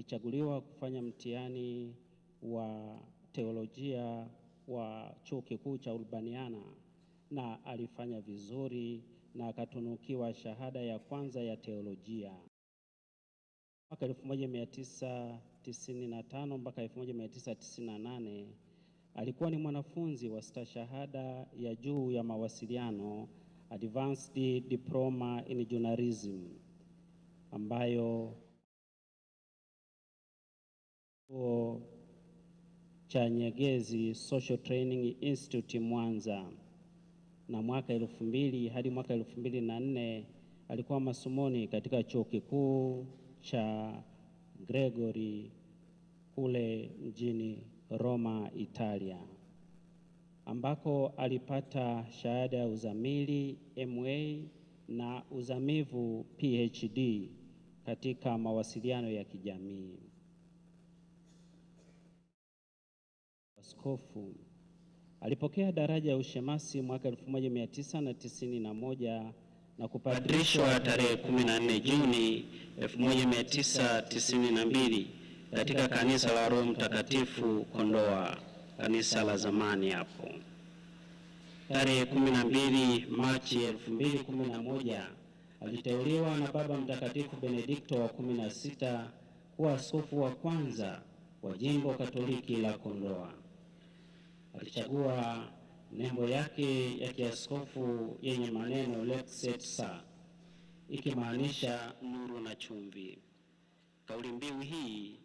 alichaguliwa kufanya mtihani wa teolojia wa Chuo Kikuu cha Urbaniana na alifanya vizuri na akatunukiwa shahada ya kwanza ya teolojia. Mwaka 1995 mpaka 1998 alikuwa ni mwanafunzi wa stashahada ya juu ya mawasiliano, Advanced Diploma in Journalism, ambayo chuo cha Nyegezi Social Training Institute Mwanza, na mwaka 2000 hadi mwaka 2004 alikuwa masomoni katika chuo kikuu cha Gregory kule mjini Roma, Italia, ambako alipata shahada ya uzamili MA na uzamivu PhD katika mawasiliano ya kijamii. Askofu alipokea daraja ya ushemasi mwaka 1991 na kupadrishwa tarehe 14 Juni 1992 katika kanisa la Roho Mtakatifu Kondoa, kanisa la zamani hapo. Tarehe 12 Machi 2011 aliteuliwa na Baba Mtakatifu Benedikto wa 16 kuwa askofu wa kwanza wa jimbo Katoliki la Kondoa. Alichagua nembo yake ya kiaskofu yenye maneno Lex et Sa, ikimaanisha nuru na chumvi. Kauli mbiu hii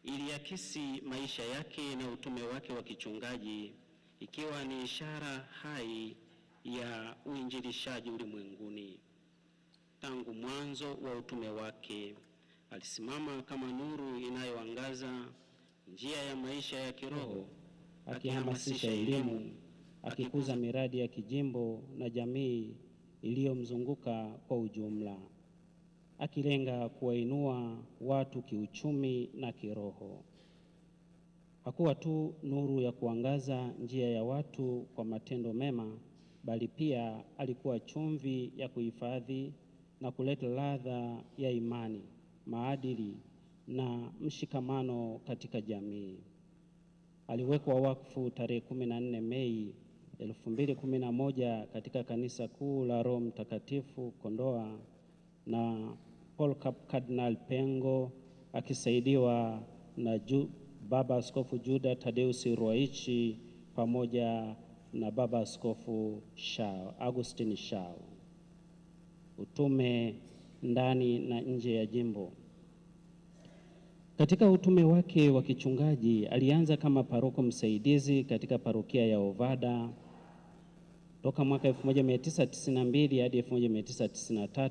iliakisi maisha yake na utume wake wa kichungaji, ikiwa ni ishara hai ya uinjilishaji ulimwenguni. Tangu mwanzo wa utume wake alisimama kama nuru inayoangaza njia ya maisha ya kiroho, akihamasisha elimu, akikuza miradi ya kijimbo na jamii iliyomzunguka kwa ujumla, akilenga kuwainua watu kiuchumi na kiroho. Hakuwa tu nuru ya kuangaza njia ya watu kwa matendo mema, bali pia alikuwa chumvi ya kuhifadhi na kuleta ladha ya imani, maadili na mshikamano katika jamii. Aliwekwa wakfu tarehe 14 Mei 2011 katika kanisa kuu la Roho Mtakatifu Kondoa na Cardinal Pengo, akisaidiwa na Baba Askofu Juda Tadeus Ruwaichi pamoja na Baba Askofu Augustine Shao. Utume ndani na nje ya jimbo. Katika utume wake wa kichungaji alianza kama paroko msaidizi katika parokia ya Ovada toka mwaka 1992 hadi 1993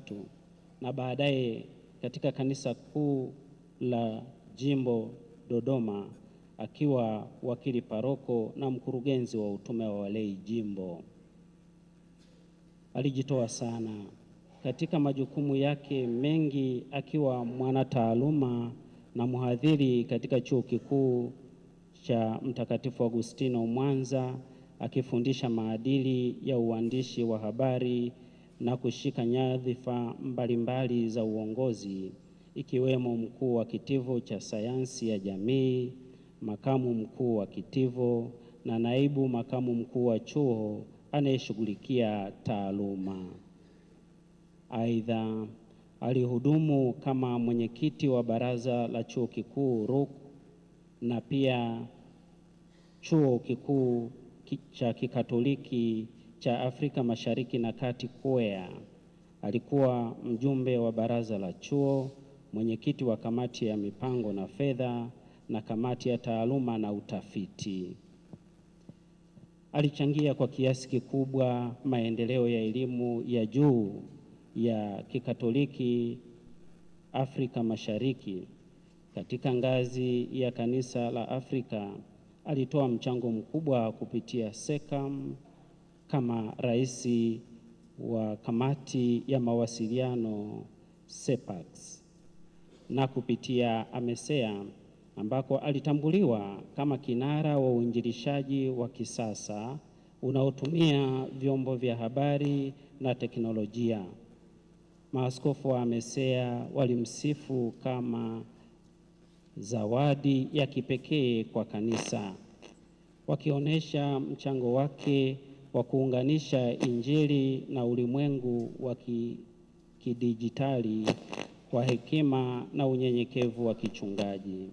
na baadaye katika kanisa kuu la jimbo Dodoma akiwa wakili paroko na mkurugenzi wa utume wa walei jimbo. Alijitoa sana katika majukumu yake mengi, akiwa mwanataaluma na mhadhiri katika Chuo Kikuu cha Mtakatifu Agustino Mwanza, akifundisha maadili ya uandishi wa habari na kushika nyadhifa mbalimbali za uongozi, ikiwemo mkuu wa kitivo cha sayansi ya jamii, makamu mkuu wa kitivo na naibu makamu mkuu wa chuo anayeshughulikia taaluma. Aidha, alihudumu kama mwenyekiti wa baraza la Chuo Kikuu RUK na pia Chuo Kikuu cha Kikatoliki cha Afrika Mashariki na Kati KUEA. Alikuwa mjumbe wa baraza la chuo, mwenyekiti wa kamati ya mipango na fedha na kamati ya taaluma na utafiti. Alichangia kwa kiasi kikubwa maendeleo ya elimu ya juu ya Kikatoliki Afrika Mashariki. Katika ngazi ya Kanisa la Afrika alitoa mchango mkubwa kupitia SECAM kama rais wa kamati ya mawasiliano SEPAX na kupitia AMESEA ambako alitambuliwa kama kinara wa uinjilishaji wa kisasa unaotumia vyombo vya habari na teknolojia. Maaskofu wa AMESEA walimsifu kama zawadi ya kipekee kwa kanisa, wakionyesha mchango wake wa kuunganisha Injili na ulimwengu wa kidijitali kwa hekima na unyenyekevu wa kichungaji.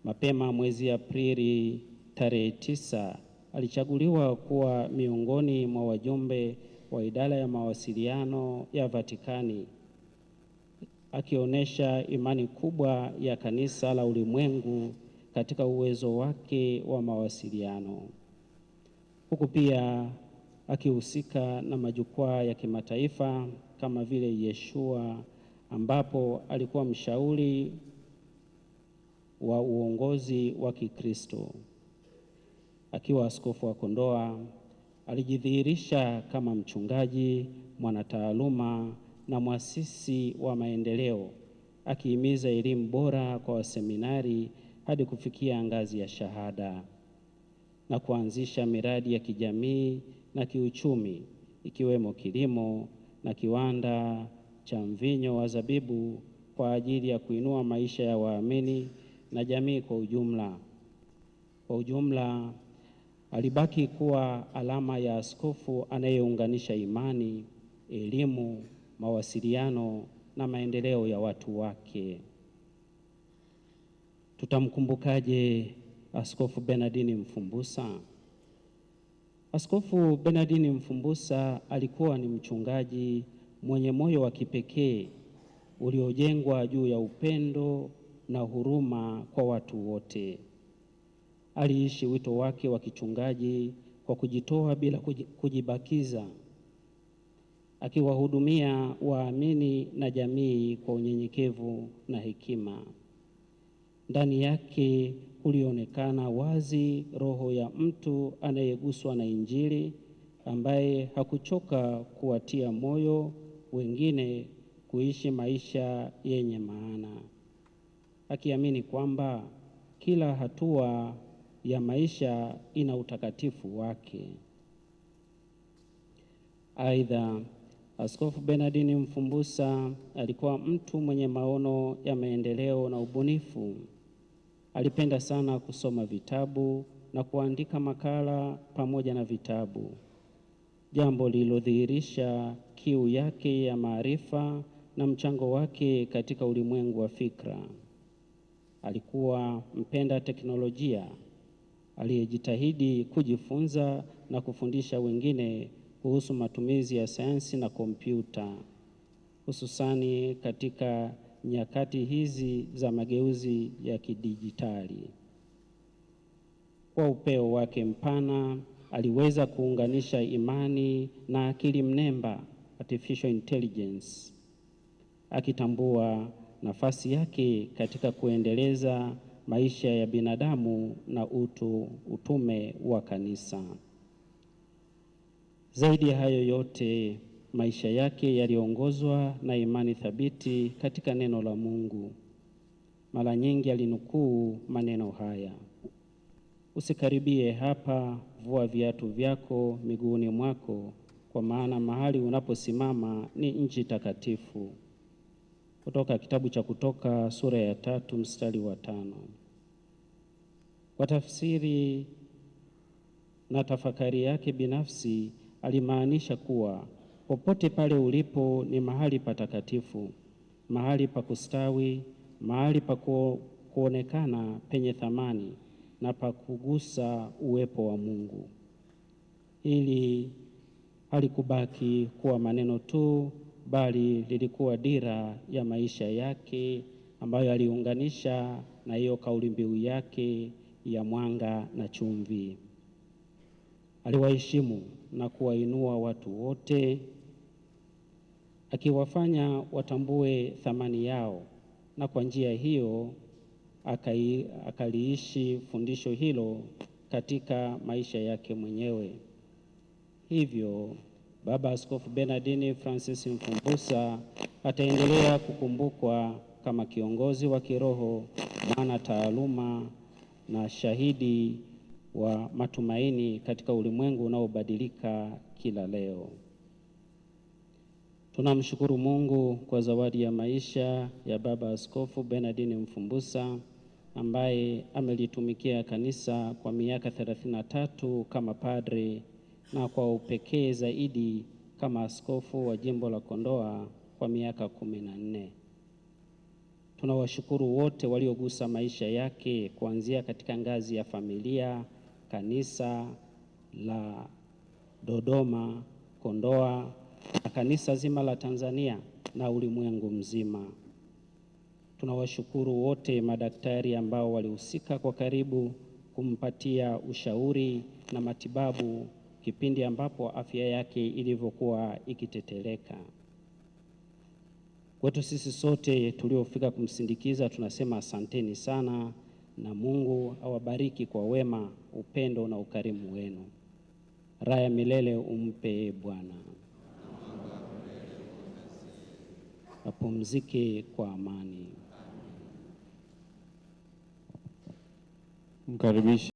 Mapema mwezi Aprili tarehe 9 alichaguliwa kuwa miongoni mwa wajumbe wa idara ya mawasiliano ya Vatikani, akionyesha imani kubwa ya kanisa la ulimwengu katika uwezo wake wa mawasiliano, huku pia akihusika na majukwaa ya kimataifa kama vile Yeshua, ambapo alikuwa mshauri wa uongozi wa Kikristo. Akiwa askofu wa Kondoa, alijidhihirisha kama mchungaji, mwanataaluma na mwasisi wa maendeleo, akihimiza elimu bora kwa waseminari hadi kufikia ngazi ya shahada na kuanzisha miradi ya kijamii na kiuchumi, ikiwemo kilimo na kiwanda cha mvinyo wa zabibu kwa ajili ya kuinua maisha ya waamini na jamii kwa ujumla. Kwa ujumla, alibaki kuwa alama ya askofu anayeunganisha imani, elimu, mawasiliano na maendeleo ya watu wake. Tutamkumbukaje Askofu Bernardini Mfumbusa? Askofu Bernardini Mfumbusa alikuwa ni mchungaji mwenye moyo wa kipekee uliojengwa juu ya upendo na huruma kwa watu wote. Aliishi wito wake wa kichungaji kwa kujitoa bila kujibakiza, akiwahudumia waamini na jamii kwa unyenyekevu na hekima. Ndani yake ulionekana wazi roho ya mtu anayeguswa na Injili, ambaye hakuchoka kuwatia moyo wengine kuishi maisha yenye maana, akiamini kwamba kila hatua ya maisha ina utakatifu wake. Aidha, Askofu Bernardini Mfumbusa alikuwa mtu mwenye maono ya maendeleo na ubunifu. Alipenda sana kusoma vitabu na kuandika makala pamoja na vitabu, jambo lililodhihirisha kiu yake ya maarifa na mchango wake katika ulimwengu wa fikra. Alikuwa mpenda teknolojia aliyejitahidi kujifunza na kufundisha wengine kuhusu matumizi ya sayansi na kompyuta, hususani katika nyakati hizi za mageuzi ya kidijitali. Kwa upeo wake mpana, aliweza kuunganisha imani na akili mnemba, artificial intelligence, akitambua nafasi yake katika kuendeleza maisha ya binadamu na utume wa kanisa. Zaidi ya hayo yote, maisha yake yaliongozwa na imani thabiti katika neno la Mungu. Mara nyingi alinukuu maneno haya: "Usikaribie hapa, vua viatu vyako miguuni mwako, kwa maana mahali unaposimama ni nchi takatifu." Kutoka kitabu cha Kutoka sura ya 3 mstari wa 5. Kwa tafsiri na tafakari yake binafsi, alimaanisha kuwa popote pale ulipo ni mahali patakatifu, mahali pa kustawi, mahali pa kuonekana penye thamani na pa kugusa uwepo wa Mungu. Hili halikubaki kuwa maneno tu, bali lilikuwa dira ya maisha yake ambayo aliunganisha na hiyo kauli mbiu yake ya mwanga na chumvi. Aliwaheshimu na kuwainua watu wote, akiwafanya watambue thamani yao, na kwa njia hiyo akaliishi fundisho hilo katika maisha yake mwenyewe. Hivyo Baba Askofu Bernardini Francis Mfumbusa ataendelea kukumbukwa kama kiongozi wa kiroho, mwana taaluma na shahidi wa matumaini katika ulimwengu unaobadilika kila leo. Tunamshukuru Mungu kwa zawadi ya maisha ya Baba Askofu Bernardin Mfumbusa ambaye amelitumikia kanisa kwa miaka 33 kama padre na kwa upekee zaidi kama askofu wa jimbo la Kondoa kwa miaka 14. Tunawashukuru wote waliogusa maisha yake kuanzia katika ngazi ya familia, kanisa la Dodoma, Kondoa na kanisa zima la Tanzania na ulimwengu mzima. Tunawashukuru wote madaktari ambao walihusika kwa karibu kumpatia ushauri na matibabu kipindi ambapo afya yake ilivyokuwa ikiteteleka. Kwetu sisi sote tuliofika kumsindikiza tunasema asanteni sana, na Mungu awabariki kwa wema, upendo na ukarimu wenu. Raha ya milele umpe Bwana. Apumzike kwa amani. Mkaribisha